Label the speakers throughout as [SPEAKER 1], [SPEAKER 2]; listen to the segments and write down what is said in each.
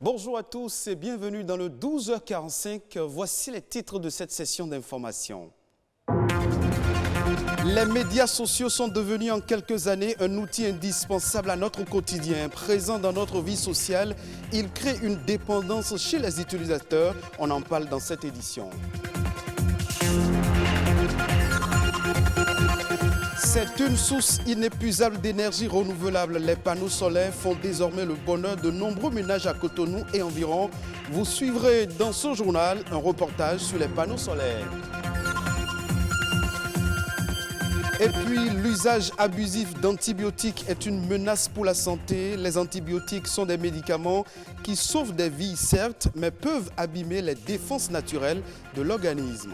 [SPEAKER 1] Bonjour à tous et bienvenue dans le 12h45. Voici les titres de cette session d'information. Les médias sociaux sont devenus en quelques années un outil indispensable à notre quotidien. Présent dans notre vie sociale, ils créent une dépendance chez les utilisateurs. On en parle dans cette édition. C'est une source inépuisable d'énergie renouvelable. Les panneaux solaires font désormais le bonheur de nombreux ménages à Cotonou et environ. Vous suivrez dans ce journal un reportage sur les panneaux solaires. Et puis, l'usage abusif d'antibiotiques est une menace pour la santé. Les antibiotiques sont des médicaments qui sauvent des vies, certes, mais peuvent abîmer les défenses naturelles de l'organisme.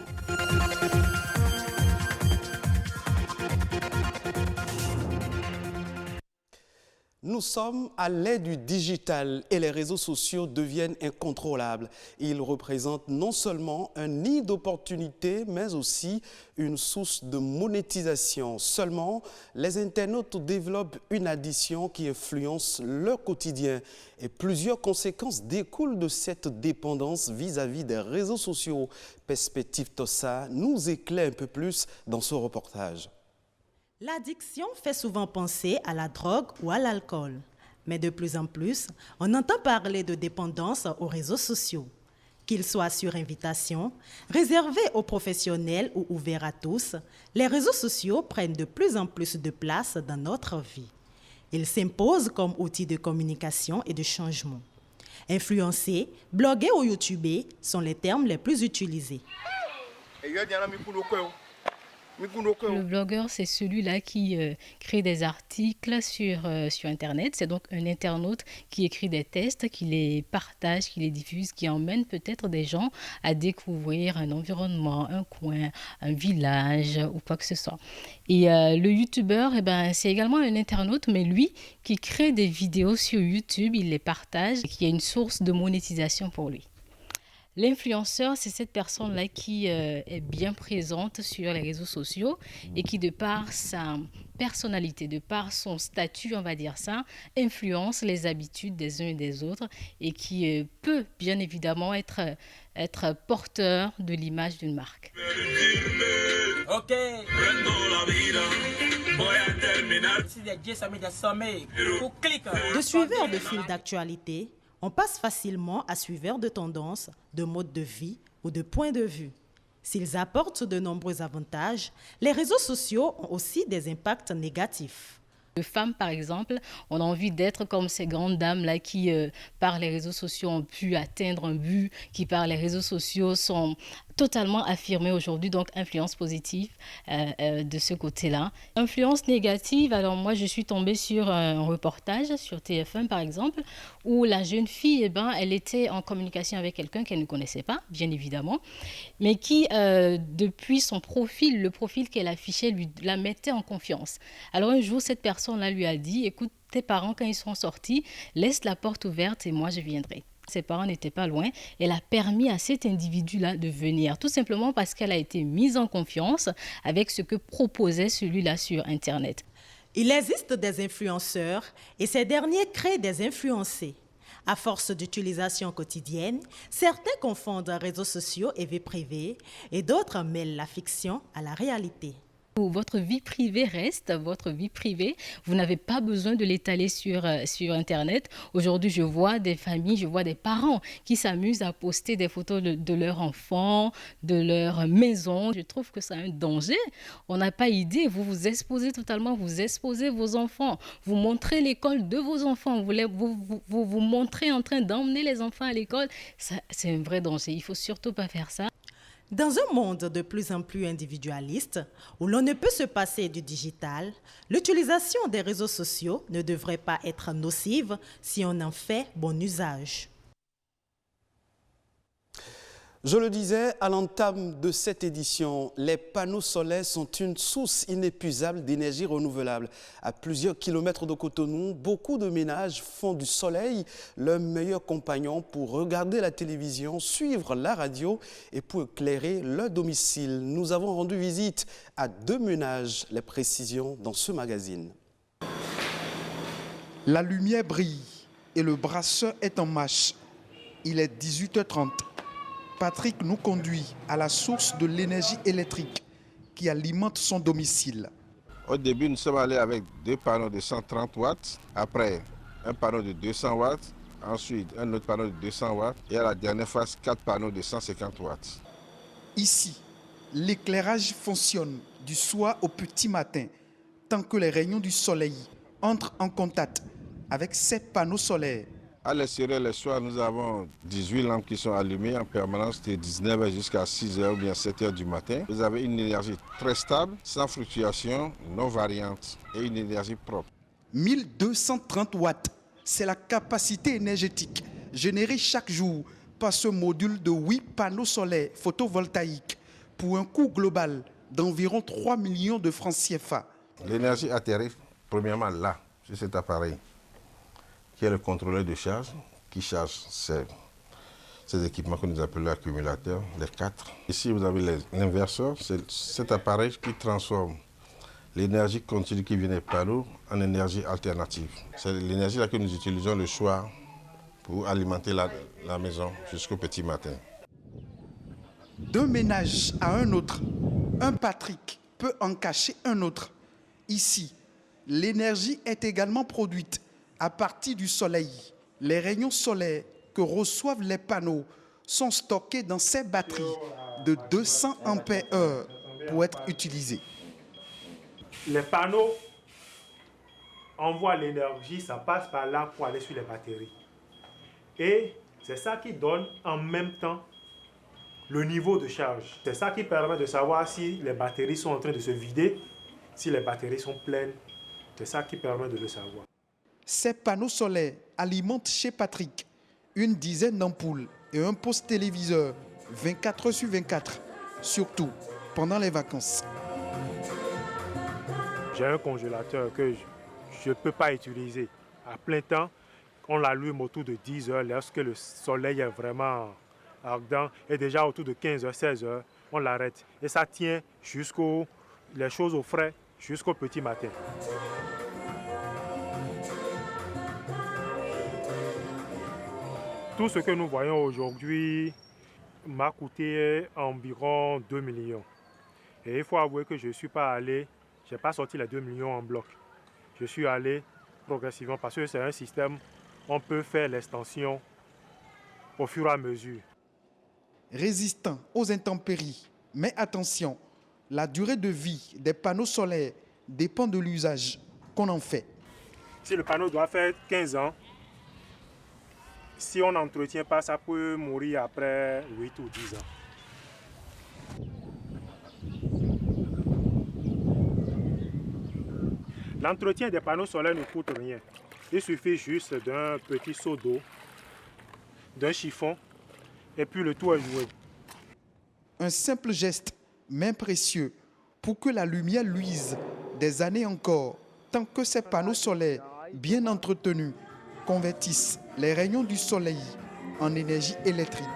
[SPEAKER 1] Nous sommes à l'ère du digital et les réseaux sociaux deviennent incontrôlables. Ils représentent non seulement un nid d'opportunités, mais aussi une source de monétisation. Seulement, les internautes développent une addiction qui influence leur quotidien. Et plusieurs conséquences découlent de cette dépendance vis-à-vis des réseaux sociaux. Perspective Tossa nous éclaire un peu plus dans ce reportage.
[SPEAKER 2] L'addiction fait souvent penser à la drogue ou à l'alcool. Mais de plus en plus, on entend parler de dépendance aux réseaux sociaux. Qu'ils soient sur invitation, réservés aux professionnels ou ouverts à tous, les réseaux sociaux prennent de plus en plus de place dans notre vie. Ils s'imposent comme outil de communication et de changement. Influencer, bloguer ou youtuber sont les termes les plus utilisés.
[SPEAKER 3] Le blogueur, c'est celui-là qui crée des articles sur Internet. C'est donc un internaute qui écrit des textes, qui les partage, qui les diffuse, qui emmène peut-être des gens à découvrir un environnement, un coin, un village ou quoi que ce soit. Et le youtubeur, c'est également un internaute, mais lui qui crée des vidéos sur YouTube, il les partage et qui est une source de monétisation pour lui. L'influenceur, c'est cette personne-là qui est bien présente sur les réseaux sociaux et qui, de par sa personnalité, de par son statut, on va dire ça, influence les habitudes des uns et des autres et qui peut bien évidemment être porteur de l'image d'une marque.
[SPEAKER 2] De suiveurs de fil d'actualité, on passe facilement à suiveurs de tendances, de mode de vie ou de point de vue. S'ils apportent de nombreux avantages, les réseaux sociaux ont aussi des impacts négatifs.
[SPEAKER 3] De femmes, par exemple, on a envie d'être comme ces grandes dames-là qui, par les réseaux sociaux, ont pu atteindre un but, qui, par les réseaux sociaux, sont totalement affirmées aujourd'hui, donc influence positive de ce côté-là. Influence négative, alors moi, je suis tombée sur un reportage sur TF1, par exemple, où la jeune fille, elle était en communication avec quelqu'un qu'elle ne connaissait pas, bien évidemment, mais qui, depuis son profil, le profil qu'elle affichait, la mettait en confiance. Alors un jour, cette personne-là lui a dit, écoute, tes parents, quand ils seront sortis, laisse la porte ouverte et moi, je viendrai. Ses parents n'étaient pas loin. Elle a permis à cet individu-là de venir, tout simplement parce qu'elle a été mise en confiance avec ce que proposait celui-là sur Internet.
[SPEAKER 2] Il existe des influenceurs et ces derniers créent des influencés. À force d'utilisation quotidienne, certains confondent réseaux sociaux et vie privée et d'autres mêlent la fiction à la réalité.
[SPEAKER 3] Votre vie privée reste votre vie privée. Vous n'avez pas besoin de l'étaler sur Internet. Aujourd'hui, je vois des familles, je vois des parents qui s'amusent à poster des photos de leurs enfants, de leur maison. Je trouve que c'est un danger. On n'a pas idée. Vous vous exposez totalement, vous exposez vos enfants. Vous montrez l'école de vos enfants. Vous montrez en train d'emmener les enfants à l'école. C'est un vrai danger. Il ne faut surtout pas faire ça.
[SPEAKER 2] Dans un monde de plus en plus individualiste, où l'on ne peut se passer du digital, l'utilisation des réseaux sociaux ne devrait pas être nocive si on en fait bon usage.
[SPEAKER 1] Je le disais à l'entame de cette édition, les panneaux solaires sont une source inépuisable d'énergie renouvelable. À plusieurs kilomètres de Cotonou, beaucoup de ménages font du soleil leur meilleur compagnon pour regarder la télévision, suivre la radio et pour éclairer leur domicile. Nous avons rendu visite à 2 ménages, les précisions dans ce magazine.
[SPEAKER 4] La lumière brille et le brasseur est en marche. Il est 18h30. Patrick nous conduit à la source de l'énergie électrique qui alimente son domicile.
[SPEAKER 5] Au début, nous sommes allés avec 2 panneaux de 130 watts, après un panneau de 200 watts, ensuite un autre panneau de 200 watts et à la dernière phase 4 panneaux de 150 watts.
[SPEAKER 4] Ici, l'éclairage fonctionne du soir au petit matin tant que les rayons du soleil entrent en contact avec ces panneaux solaires.
[SPEAKER 5] À l'extérieur, le soir, nous avons 18 lampes qui sont allumées en permanence de 19h jusqu'à 6h ou bien 7h du matin. Vous avez une énergie très stable, sans fluctuation, non variante et une énergie propre.
[SPEAKER 4] 1230 watts, c'est la capacité énergétique générée chaque jour par ce module de 8 panneaux solaires photovoltaïques pour un coût global d'environ 3 millions de francs CFA.
[SPEAKER 5] L'énergie atterrit premièrement là, sur cet appareil, qui est le contrôleur de charge, qui charge ces équipements que nous appelons accumulateurs, les 4. Ici, vous avez l'inverseur, c'est cet appareil qui transforme l'énergie continue qui vient des panneaux en énergie alternative. C'est l'énergie que nous utilisons le soir pour alimenter la maison jusqu'au petit matin.
[SPEAKER 4] D'un ménage à un autre, un Patrick peut en cacher un autre. Ici, l'énergie est également produite à partir du soleil. Les rayons solaires que reçoivent les panneaux sont stockés dans ces batteries de 200 ampères pour être utilisées.
[SPEAKER 6] Les panneaux envoient l'énergie, ça passe par là pour aller sur les batteries. Et c'est ça qui donne en même temps le niveau de charge. C'est ça qui permet de savoir si les batteries sont en train de se vider, si les batteries sont pleines. C'est ça qui permet de le savoir.
[SPEAKER 4] Ces panneaux solaires alimentent chez Patrick une dizaine d'ampoules et un poste téléviseur 24 heures sur 24, surtout pendant les vacances.
[SPEAKER 6] J'ai un congélateur que je ne peux pas utiliser à plein temps. On l'allume autour de 10 heures lorsque le soleil est vraiment ardent. Et déjà autour de 15 heures, 16 heures, on l'arrête. Et ça tient les choses au frais jusqu'au petit matin. Tout ce que nous voyons aujourd'hui m'a coûté environ 2 millions. Et il faut avouer que je ne suis pas allé, je n'ai pas sorti les 2 millions en bloc. Je suis allé progressivement parce que c'est un système, on peut faire l'extension au fur et à mesure.
[SPEAKER 4] Résistant aux intempéries, mais attention, la durée de vie des panneaux solaires dépend de l'usage qu'on en fait.
[SPEAKER 6] Si le panneau doit faire 15 ans, si on n'entretient pas, ça peut mourir après 8 ou 10 ans. L'entretien des panneaux solaires ne coûte rien. Il suffit juste d'un petit seau d'eau, d'un chiffon, et puis le tout est joué.
[SPEAKER 4] Un simple geste, mais précieux, pour que la lumière luise des années encore, tant que ces panneaux solaires, bien entretenus, convertissent les rayons du soleil en énergie électrique.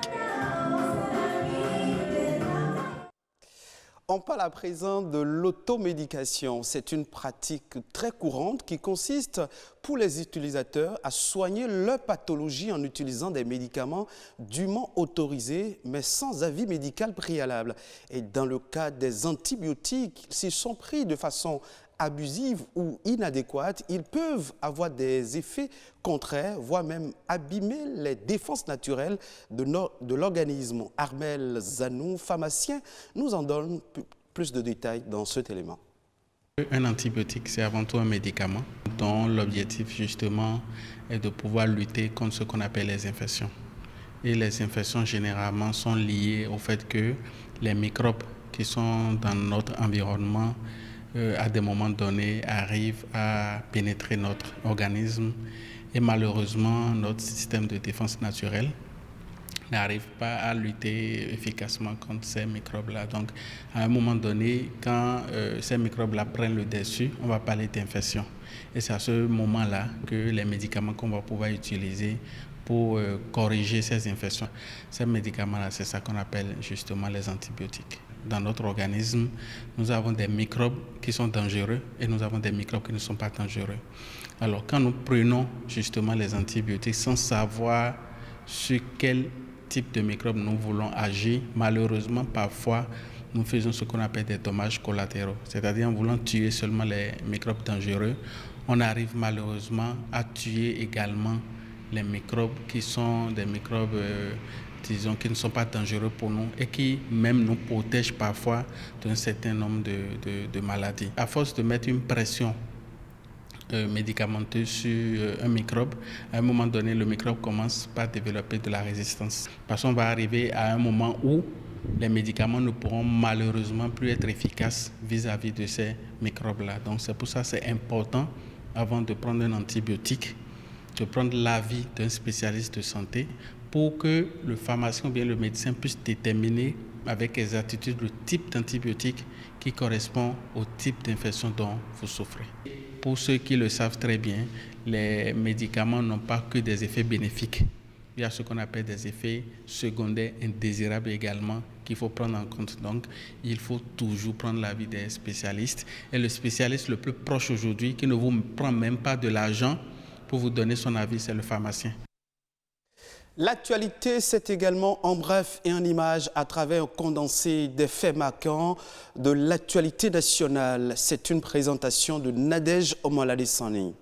[SPEAKER 1] On parle à présent de l'automédication. C'est une pratique très courante qui consiste pour les utilisateurs à soigner leur pathologie en utilisant des médicaments dûment autorisés mais sans avis médical préalable. Et dans le cas des antibiotiques, s'ils sont pris de façon abusive ou inadéquate, ils peuvent avoir des effets contraires, voire même abîmer les défenses naturelles de l'organisme. Armel Zanou, pharmacien, nous en donne plus de détails dans cet élément.
[SPEAKER 7] Un antibiotique, c'est avant tout un médicament dont l'objectif justement est de pouvoir lutter contre ce qu'on appelle les infections. Et les infections généralement sont liées au fait que les microbes qui sont dans notre environnement à des moments donnés arrivent à pénétrer notre organisme et malheureusement notre système de défense naturelle n'arrive pas à lutter efficacement contre ces microbes-là. Donc à un moment donné, quand ces microbes-là prennent le dessus, on va parler d'infection. Et c'est à ce moment-là que les médicaments qu'on va pouvoir utiliser pour corriger ces infections, ces médicaments-là, c'est ça qu'on appelle justement les antibiotiques. Dans notre organisme, nous avons des microbes qui sont dangereux et nous avons des microbes qui ne sont pas dangereux. Alors, quand nous prenons justement les antibiotiques sans savoir sur quel type de microbe nous voulons agir. Malheureusement, parfois, nous faisons ce qu'on appelle des dommages collatéraux, c'est-à-dire en voulant tuer seulement les microbes dangereux, on arrive malheureusement à tuer également les microbes qui sont des microbes, disons, qui ne sont pas dangereux pour nous et qui même nous protègent parfois d'un certain nombre de maladies. À force de mettre une pression médicamenteuse sur un microbe, à un moment donné, le microbe commence par développer de la résistance. Parce qu'on va arriver à un moment où les médicaments ne pourront malheureusement plus être efficaces vis-à-vis de ces microbes-là. Donc c'est pour ça que c'est important, avant de prendre un antibiotique, de prendre l'avis d'un spécialiste de santé pour que le pharmacien ou bien le médecin puisse déterminer avec exactitude le type d'antibiotique qui correspond au type d'infection dont vous souffrez. Pour ceux qui le savent très bien, les médicaments n'ont pas que des effets bénéfiques. Il y a ce qu'on appelle des effets secondaires indésirables également qu'il faut prendre en compte. Donc, il faut toujours prendre l'avis des spécialistes. Et le spécialiste le plus proche aujourd'hui, qui ne vous prend même pas de l'argent pour vous donner son avis, c'est le pharmacien.
[SPEAKER 1] L'actualité, c'est également en bref et en images à travers un condensé des faits marquants de l'actualité nationale. C'est une présentation de Nadège Omoladesani.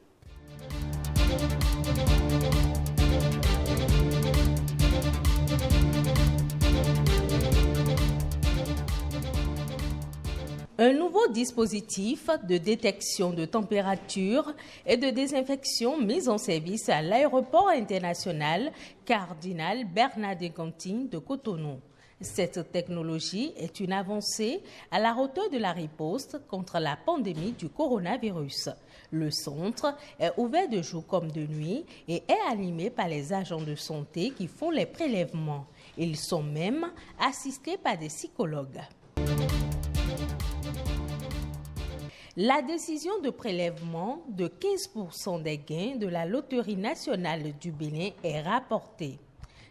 [SPEAKER 8] Un nouveau dispositif de détection de température et de désinfection mis en service à l'aéroport international Cardinal Bernardin-Conti de Cotonou. Cette technologie est une avancée à la hauteur de la riposte contre la pandémie du coronavirus. Le centre est ouvert de jour comme de nuit et est animé par les agents de santé qui font les prélèvements. Ils sont même assistés par des psychologues. La décision de prélèvement de 15% des gains de la Loterie nationale du Bénin est rapportée.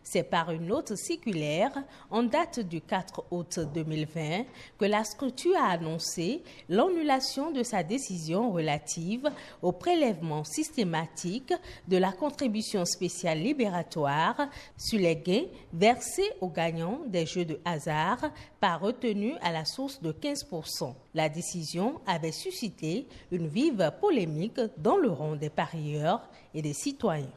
[SPEAKER 8] C'est par une note circulaire en date du 4 août 2020 que la structure a annoncé l'annulation de sa décision relative au prélèvement systématique de la contribution spéciale libératoire sur les gains versés aux gagnants des jeux de hasard par retenue à la source de 15%. La décision avait suscité une vive polémique dans le rang des parieurs et des citoyens.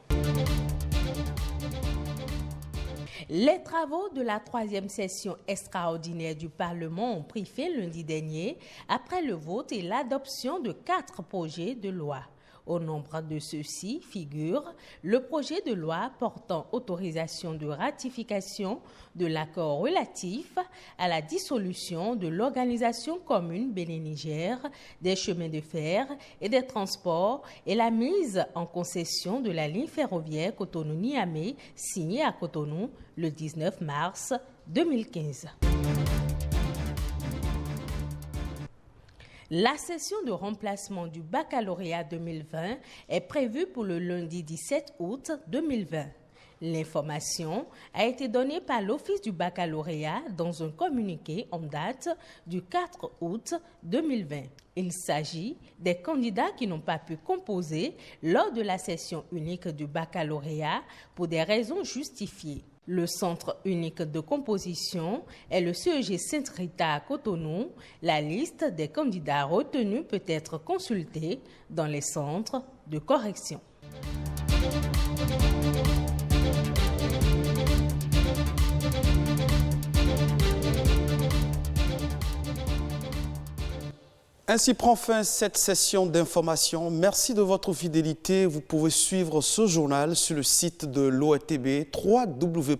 [SPEAKER 8] Les travaux de la 3e session extraordinaire du Parlement ont pris fin lundi dernier après le vote et l'adoption de 4 projets de loi. Au nombre de ceux-ci figure le projet de loi portant autorisation de ratification de l'accord relatif à la dissolution de l'organisation commune Bénin-Niger, des chemins de fer et des transports et la mise en concession de la ligne ferroviaire Cotonou-Niamey signée à Cotonou le 19 mars 2015. La session de remplacement du baccalauréat 2020 est prévue pour le lundi 17 août 2020. L'information a été donnée par l'Office du baccalauréat dans un communiqué en date du 4 août 2020. Il s'agit des candidats qui n'ont pas pu composer lors de la session unique du baccalauréat pour des raisons justifiées. Le centre unique de composition est le CEG Sainte-Rita à Cotonou. La liste des candidats retenus peut être consultée dans les centres de correction.
[SPEAKER 1] Ainsi prend fin cette session d'information. Merci de votre fidélité. Vous pouvez suivre ce journal sur le site de l'ORTB, www.ortb.bj.